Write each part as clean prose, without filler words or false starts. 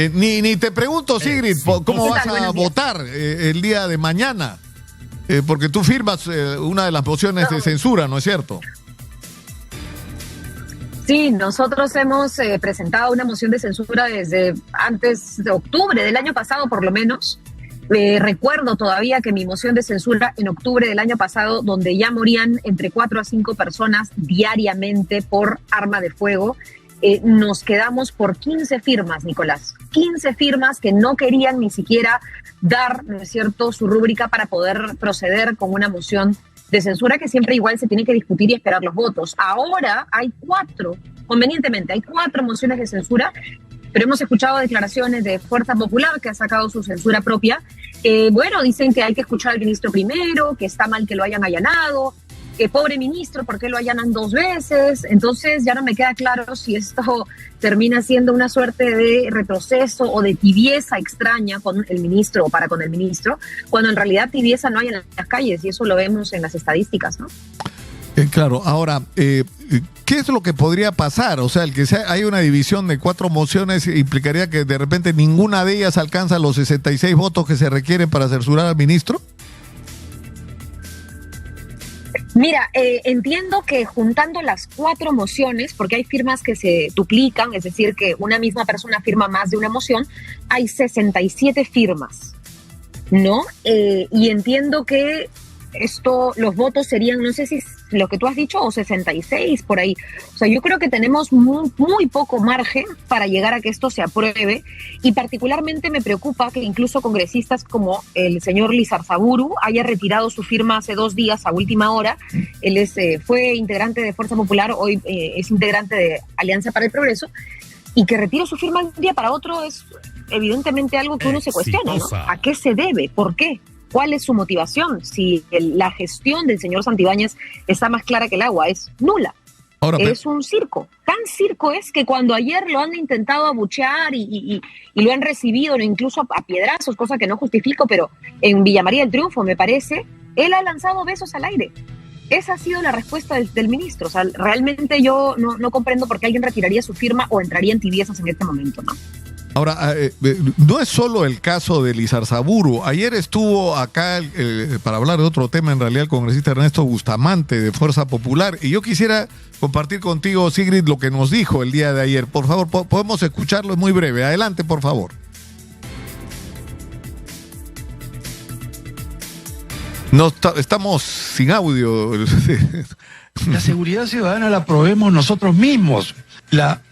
Ni te pregunto, Sigrid, ¿cómo vas a votar el día de mañana? Porque tú firmas una de las mociones de censura, ¿no es cierto? Sí, nosotros hemos presentado una moción de censura desde antes de octubre del año pasado, por lo menos. Recuerdo todavía que mi moción de censura en octubre del año pasado, donde ya morían entre 4 a 5 personas diariamente por arma de fuego, nos quedamos por 15 firmas, Nicolás. 15 firmas que no querían ni siquiera dar, ¿no es cierto?, su rúbrica para poder proceder con una moción de censura que siempre igual se tiene que discutir y esperar los votos. Ahora hay 4, convenientemente, hay 4 mociones de censura, pero hemos escuchado declaraciones de Fuerza Popular que ha sacado su censura propia. Bueno, dicen que hay que escuchar al ministro primero, que está mal que lo hayan allanado, que pobre ministro, ¿por qué lo allanan 2 veces? Entonces ya no me queda claro si esto termina siendo una suerte de retroceso o de tibieza extraña con el ministro o para con el ministro, cuando en realidad tibieza no hay en las calles y eso lo vemos en las estadísticas, ¿no? Claro, ahora, ¿qué es lo que podría pasar? O sea, el que hay una división de 4 mociones implicaría que de repente ninguna de ellas alcanza los 66 votos que se requieren para censurar al ministro. Mira, entiendo que juntando las 4 mociones, porque hay firmas que se duplican, es decir, que una misma persona firma más de una moción, hay 67 firmas, ¿no? Y entiendo que los votos serían, no sé si es lo que tú has dicho, o 66 por ahí. O sea, yo creo que tenemos muy poco margen para llegar a que esto se apruebe, y particularmente me preocupa que incluso congresistas como el señor Lizarzaburu haya retirado su firma hace 2 días a última hora. Él fue integrante de Fuerza Popular, hoy es integrante de Alianza para el Progreso, y que retire su firma de un día para otro es evidentemente algo que uno se cuestiona, ¿no? ¿A qué se debe? ¿Por qué? ¿Cuál es su motivación? Si la gestión del señor Santibáñez está más clara que el agua, es nula. Ahora, es un circo. Tan circo es que cuando ayer lo han intentado abuchear y lo han recibido incluso a piedrazos, cosa que no justifico, pero en Villa María del Triunfo, me parece, él ha lanzado besos al aire. Esa ha sido la respuesta del ministro. O sea, realmente yo no comprendo por qué alguien retiraría su firma o entraría en tibiezas en este momento, ¿no? Ahora, no es solo el caso de Lizarzaburu. Ayer estuvo acá, para hablar de otro tema, en realidad, el congresista Ernesto Bustamante, de Fuerza Popular. Y yo quisiera compartir contigo, Sigrid, lo que nos dijo el día de ayer. Por favor, podemos escucharlo, es muy breve. Adelante, por favor. No, estamos sin audio. La seguridad ciudadana la proveemos nosotros mismos. La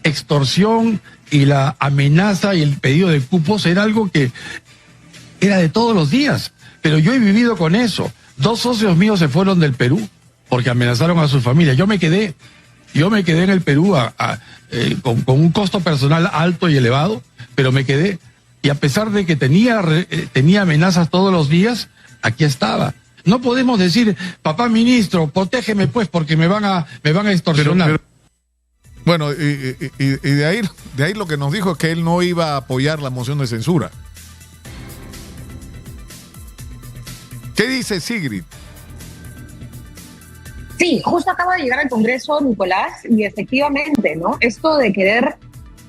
extorsión y la amenaza y el pedido de cupos era algo que era de todos los días, pero yo he vivido con eso. 2 socios míos se fueron del Perú porque amenazaron a sus familias. Yo me quedé en el Perú con un costo personal alto y elevado, pero me quedé, y a pesar de que tenía amenazas todos los días, aquí estaba. No podemos decir, papá ministro, protégeme pues porque me van a extorsionar. Bueno, y de ahí lo que nos dijo es que él no iba a apoyar la moción de censura. ¿Qué dice Sigrid? Sí, justo acaba de llegar al Congreso, Nicolás, y efectivamente, ¿no? Esto de querer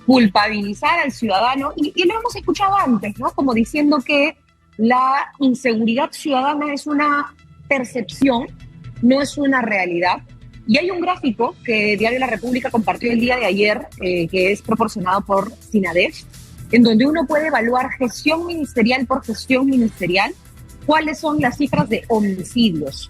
culpabilizar al ciudadano, y lo hemos escuchado antes, ¿no? Como diciendo que la inseguridad ciudadana es una percepción, no es una realidad. Y hay un gráfico que Diario La República compartió el día de ayer, que es proporcionado por SINADEF, en donde uno puede evaluar gestión ministerial por gestión ministerial cuáles son las cifras de homicidios.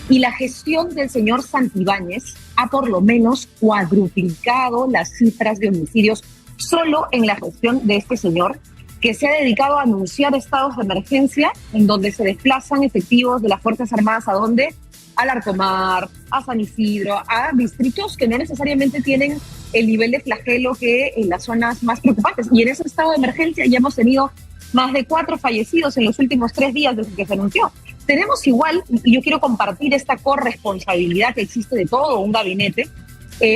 Y la gestión del señor Santibáñez ha por lo menos cuadruplicado las cifras de homicidios solo en la gestión de este señor, que se ha dedicado a anunciar estados de emergencia en donde se desplazan efectivos de las Fuerzas Armadas a donde al Arcomar, a San Isidro, a distritos que no necesariamente tienen el nivel de flagelo que en las zonas más preocupantes. Y en ese estado de emergencia ya hemos tenido más de 4 fallecidos en los últimos 3 días desde que se anunció. Tenemos igual, y yo quiero compartir esta corresponsabilidad que existe de todo un gabinete,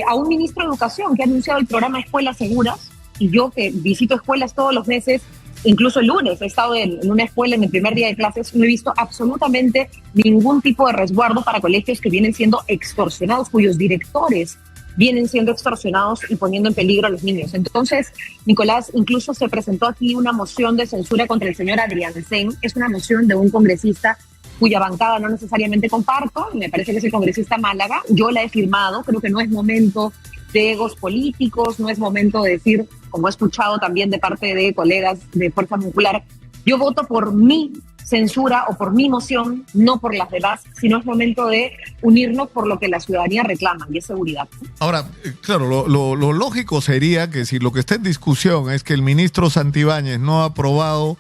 a un ministro de Educación que ha anunciado el programa Escuelas Seguras, y yo que visito escuelas todos los meses, incluso el lunes he estado en una escuela en el primer día de clases, no he visto absolutamente ningún tipo de resguardo para colegios que vienen siendo extorsionados, cuyos directores vienen siendo extorsionados y poniendo en peligro a los niños. Entonces, Nicolás, incluso se presentó aquí una moción de censura contra el señor Adrián Sen. Es una moción de un congresista cuya bancada no necesariamente comparto, me parece que es el congresista Málaga. Yo la he firmado, creo que no es momento de egos políticos, no es momento de decir, como he escuchado también de parte de colegas de Fuerza Popular, yo voto por mi censura o por mi moción, no por las demás, sino es momento de unirnos por lo que la ciudadanía reclama, y es seguridad. Ahora, claro, lo lógico sería que si lo que está en discusión es que el ministro Santibáñez no ha aprobado,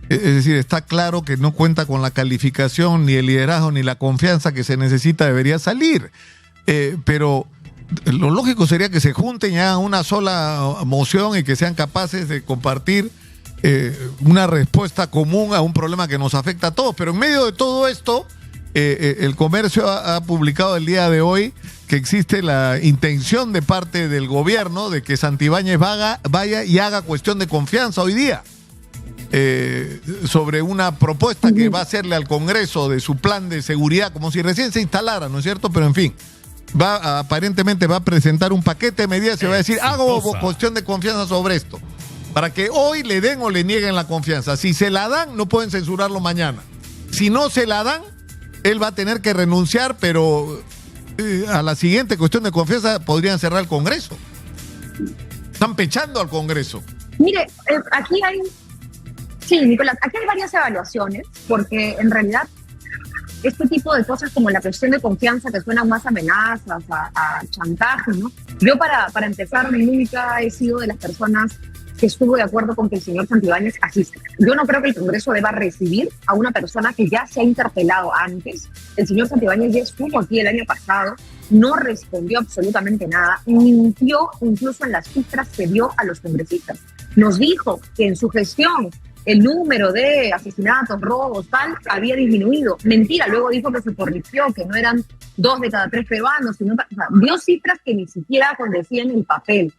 es decir, está claro que no cuenta con la calificación, ni el liderazgo, ni la confianza que se necesita, debería salir. Pero lo lógico sería que se junten y hagan una sola moción y que sean capaces de compartir una respuesta común a un problema que nos afecta a todos. Pero en medio de todo esto, el Comercio ha publicado el día de hoy que existe la intención de parte del gobierno de que Santibáñez vaya y haga cuestión de confianza hoy día sobre una propuesta que va a hacerle al Congreso de su plan de seguridad, como si recién se instalara, ¿no es cierto? Pero en fin, aparentemente va a presentar un paquete de medidas y va a decir, hago cuestión de confianza sobre esto, para que hoy le den o le nieguen la confianza. Si se la dan, no pueden censurarlo mañana. Si no se la dan, él va a tener que renunciar, pero a la siguiente cuestión de confianza podrían cerrar el Congreso. Están pechando al Congreso. Mire, aquí hay... Sí, Nicolás, aquí hay varias evaluaciones, porque en realidad este tipo de cosas como la cuestión de confianza que suenan más amenazas, a chantaje, ¿no? Yo para empezar nunca he sido de las personas que estuvo de acuerdo con que el señor Santibáñez asista. Yo no creo que el Congreso deba recibir a una persona que ya se ha interpelado antes. El señor Santibáñez ya estuvo aquí el año pasado, no respondió absolutamente nada, mintió incluso en las cifras que dio a los congresistas. Nos dijo que en su gestión el número de asesinatos, robos, tal, había disminuido. Mentira, luego dijo que se corrigió, que no eran 2 de cada 3 peruanos, sino, o sea, dio cifras que ni siquiera condecían en el papel.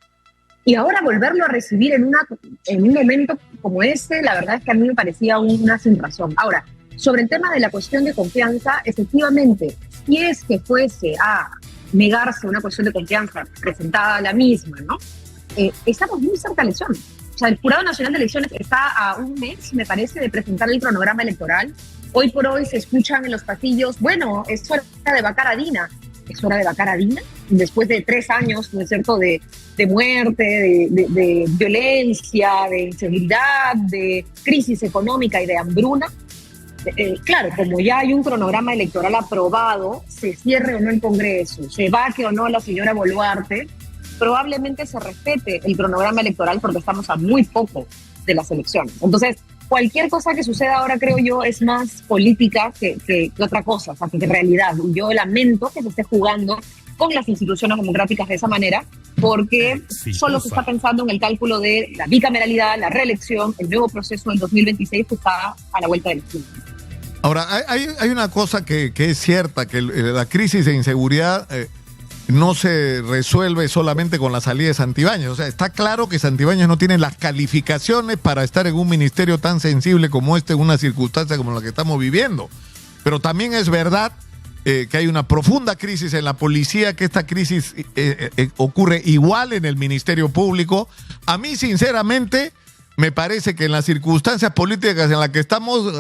Y ahora volverlo a recibir en un momento como este, la verdad es que a mí me parecía una sin razón. Ahora, sobre el tema de la cuestión de confianza, efectivamente, si es que fuese a negarse una cuestión de confianza presentada a la misma, ¿no? Estamos muy cerca de la elección. O sea, el Jurado Nacional de Elecciones está a un mes, me parece, de presentar el cronograma electoral. Hoy por hoy se escuchan en los pasillos, bueno, es hora de vacar a Dina. ¿Es hora de vacar a Dina? Después de 3 años, ¿no es cierto?, de muerte, de violencia, de inseguridad, de crisis económica y de hambruna. Claro, como ya hay un cronograma electoral aprobado, se cierre o no el Congreso, se vaque o no la señora Boluarte, probablemente se respete el cronograma electoral porque estamos a muy poco de las elecciones. Entonces, cualquier cosa que suceda ahora, creo yo, es más política que otra cosa, o sea, que realidad. Y yo lamento que se esté jugando con las instituciones democráticas de esa manera, porque solo se está pensando en el cálculo de la bicameralidad, la reelección, el nuevo proceso del 2026 que está a la vuelta de la esquina. Ahora, hay una cosa que es cierta, que la crisis de inseguridad no se resuelve solamente con la salida de Santibáñez. O sea, está claro que Santibáñez no tiene las calificaciones para estar en un ministerio tan sensible como este, en una circunstancia como la que estamos viviendo. Pero también es verdad que hay una profunda crisis en la policía, que esta crisis ocurre igual en el Ministerio Público. A mí, sinceramente, me parece que en las circunstancias políticas en las que estamos,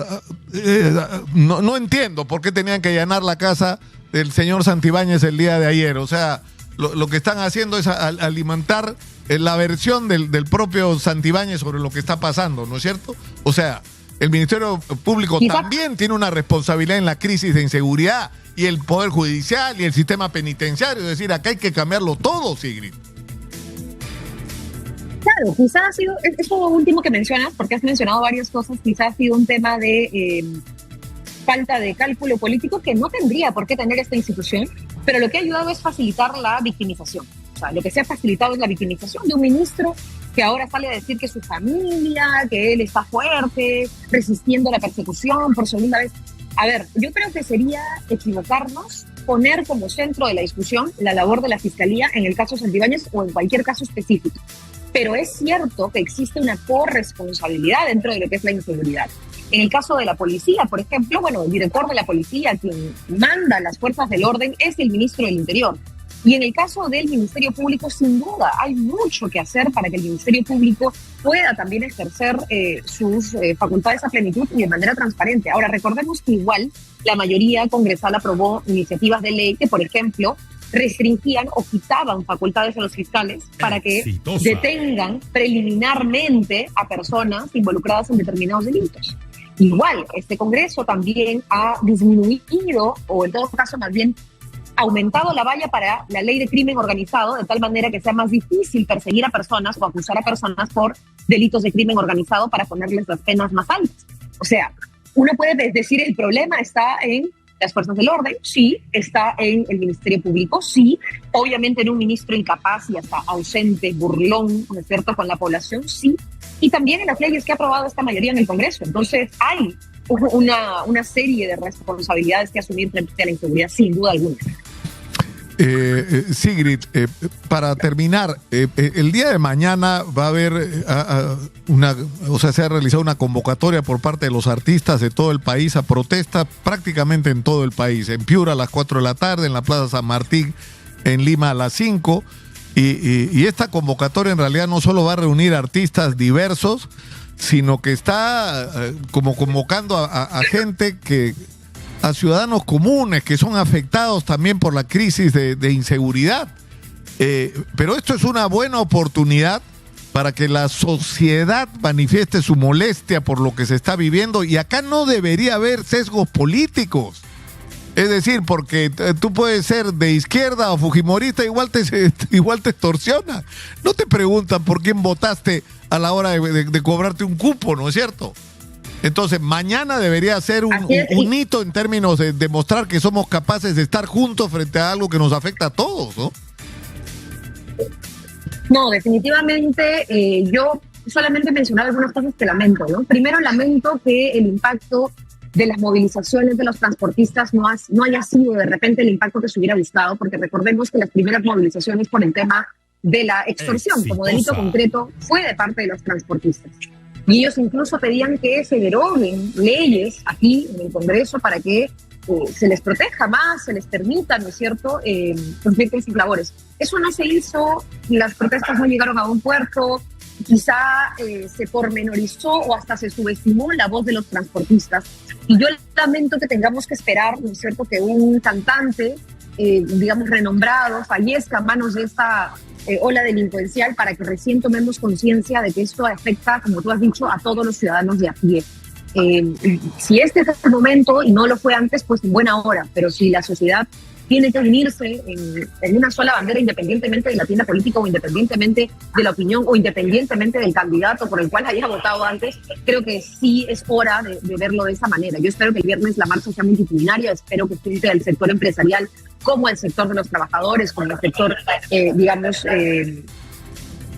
no entiendo por qué tenían que allanar la casa del señor Santibáñez el día de ayer. O sea, lo que están haciendo es alimentar la versión del propio Santibáñez sobre lo que está pasando, ¿no es cierto? O sea, el Ministerio Público también tiene una responsabilidad en la crisis de inseguridad, y el Poder Judicial y el sistema penitenciario. Es decir, acá hay que cambiarlo todo, Sigrid. Claro, quizás ha sido, eso último que mencionas, porque has mencionado varias cosas, quizás ha sido un tema de falta de cálculo político que no tendría por qué tener esta institución, pero lo que ha ayudado es facilitar la victimización. O sea, lo que se ha facilitado es la victimización de un ministro que ahora sale a decir que su familia, que él está fuerte, resistiendo la persecución por segunda vez. A ver, yo creo que sería equivocarnos poner como centro de la discusión la labor de la Fiscalía en el caso Santibáñez o en cualquier caso específico. Pero es cierto que existe una corresponsabilidad dentro de lo que es la inseguridad. En el caso de la policía, por ejemplo, bueno, el director de la policía, quien manda las fuerzas del orden, es el ministro del Interior. Y en el caso del Ministerio Público, sin duda, hay mucho que hacer para que el Ministerio Público pueda también ejercer sus facultades a plenitud y de manera transparente. Ahora, recordemos que igual la mayoría congresal aprobó iniciativas de ley que, por ejemplo, restringían o quitaban facultades a los fiscales para que detengan preliminarmente a personas involucradas en determinados delitos. Igual, este Congreso también ha disminuido, o en todo caso más bien aumentado la valla para la ley de crimen organizado, de tal manera que sea más difícil perseguir a personas o acusar a personas por delitos de crimen organizado para ponerles las penas más altas. O sea, uno puede decir el problema está en las fuerzas del orden, sí, está en el Ministerio Público, sí, obviamente en un ministro incapaz y hasta ausente, burlón, ¿no es cierto?, con la población, sí, y también en las leyes que ha aprobado esta mayoría en el Congreso. Entonces hay una serie de responsabilidades que asumir frente a la inseguridad, sin duda alguna. Sigrid, para terminar, el día de mañana va a haber se ha realizado una convocatoria por parte de los artistas de todo el país a protesta prácticamente en todo el país. En Piura a las 4 de la tarde, en la Plaza San Martín, en Lima a las 5. Y esta convocatoria en realidad no solo va a reunir artistas diversos, sino que está como convocando a gente a ciudadanos comunes que son afectados también por la crisis de inseguridad. Pero esto es una buena oportunidad para que la sociedad manifieste su molestia por lo que se está viviendo, y acá no debería haber sesgos políticos. Es decir, porque tú puedes ser de izquierda o fujimorista, igual te extorsiona. No te preguntan por quién votaste a la hora de cobrarte un cupo, ¿no es cierto? Entonces, mañana debería ser un hito en términos de demostrar que somos capaces de estar juntos frente a algo que nos afecta a todos, ¿no? No, definitivamente yo solamente mencionaba algunas cosas que lamento, ¿no? Primero, lamento que el impacto de las movilizaciones de los transportistas no haya sido de repente el impacto que se hubiera gustado, porque recordemos que las primeras movilizaciones por el tema de la extorsión como delito concreto fue de parte de los transportistas. Y ellos incluso pedían que se deroguen leyes aquí en el Congreso para que se les proteja más, se les permita, ¿no es cierto?, cumplir con sus labores. Eso no se hizo, las protestas no llegaron a un puerto, quizá se pormenorizó o hasta se subestimó la voz de los transportistas. Y yo lamento que tengamos que esperar, ¿no es cierto?, que un cantante, digamos, renombrado, fallezca a manos de esta ola delincuencial para que recién tomemos conciencia de que esto afecta, como tú has dicho, a todos los ciudadanos de a pie. Si este es el momento y no lo fue antes, pues en buena hora, pero si la sociedad tiene que unirse en una sola bandera, independientemente de la tienda política o independientemente de la opinión o independientemente del candidato por el cual haya votado antes, creo que sí es hora de verlo de esa manera. Yo espero que el viernes la marcha sea multitudinaria, espero que junte al sector empresarial como el sector de los trabajadores, como el sector, que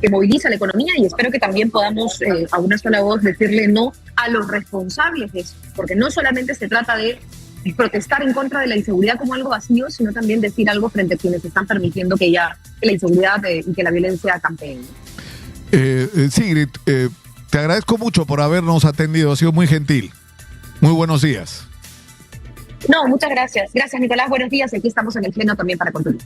moviliza la economía, y espero que también podamos a una sola voz decirle no a los responsables de eso, porque no solamente se trata de protestar en contra de la inseguridad como algo vacío, sino también decir algo frente a quienes están permitiendo que la inseguridad y que la violencia campeen. Sigrid, te agradezco mucho por habernos atendido, ha sido muy gentil. Muy buenos días. No, muchas gracias. Gracias, Nicolás, buenos días, y aquí estamos en el pleno también para continuar.